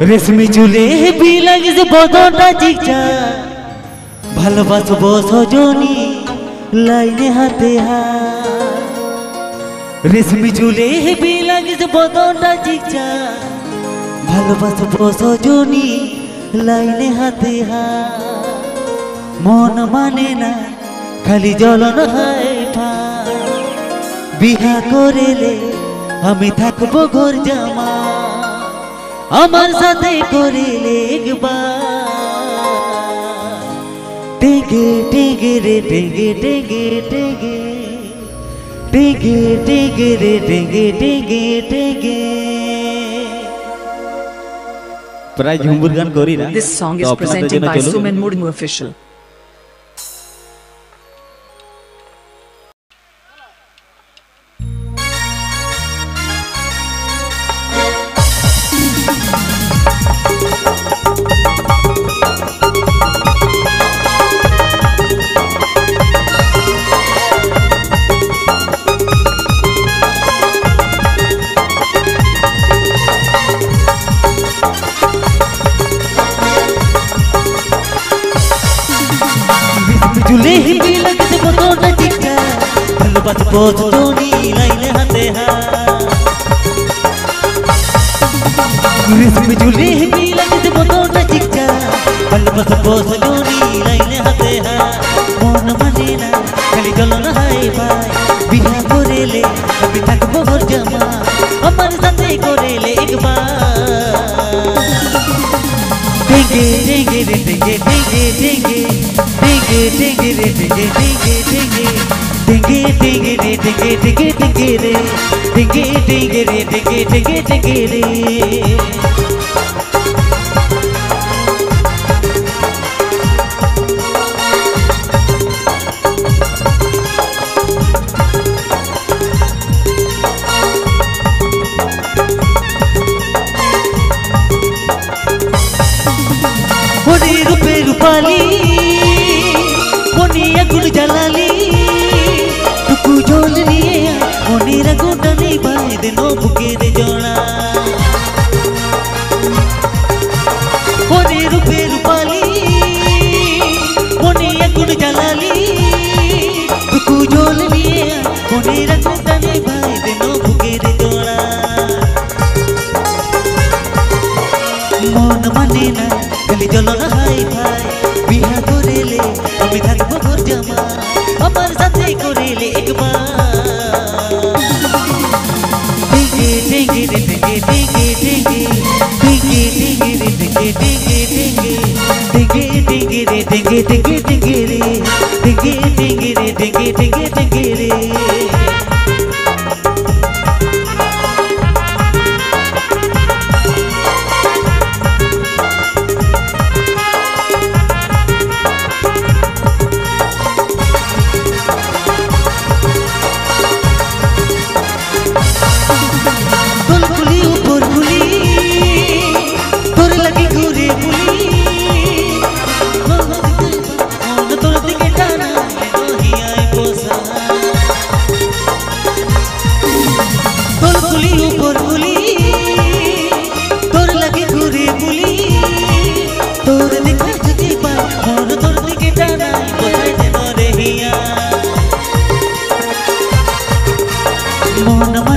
রেশমি চুলে বিলাগিস বদনটা চিকচা ভালোবাসবো সজনী লাইনে হাতে হাত রেশমি চুলে বিলাগিস বদনটা চিকচা ভালোবাসবো সজনী লাইনে হাতে হাত মন মানে না খালি জ্বলন হয় বিহা করেলে আমি থাকবো ঘর জামা আমার সাথে করিলে একবার টেগে টেগে রে টেগে টেগে টেগে টেগে টেগে রে টেগে টেগে টেগে প্রায় ঝুমুর গান করি না। This song is presented by Sumen Murmu Official. চুলে হিপি লাগছে বদনটা চিকচা ভালোবাসবো সজনী লাইনে হাতে হাত রেশমি চুলে হিপি লাগছে বদনটা চিকচা ভালোবাসবো সজনী লাইনে হাতে হাত মন মানে না খালি জ্বলন হয় ভাই বিহা করেলে আমি থাকবো ঘর জামা আমার সাথে করেলে একবার টেগে টেগে রে টেগে টেগে টেগে টেগে টেগে রে টেগে টেগে টেগে টেগে টেগে রে টেগে টেগে টেগে রে টেগে টেগে রে টেগে টেগে টেগে রে রূপে রূপালী মনে আগুন জ্বালালি টুকু জল নিয়ে মনের আগুনটা নিভাই দেন বুকের জোড়া মনে রূপে রূপালী মনে আগুন জ্বালালি টুকু জল নিয়ে মনের আগুনটা নিভাই দেন বুকের জোড়া মন মানে না খালি জ্বলন হয় ভাই বিহা করেলে আমি থাকবো ঘর জামা আমার সাথে করেলে একবার টেগে টেগে রে টেগে টেগে টেগে টেগে টেগে রে টেগে টেগে টেগে টেগে টেগে রে টেগে টেগে টেগে রে টেগে টেগে রে টেগে টেগে টেগে রে উপর গুলি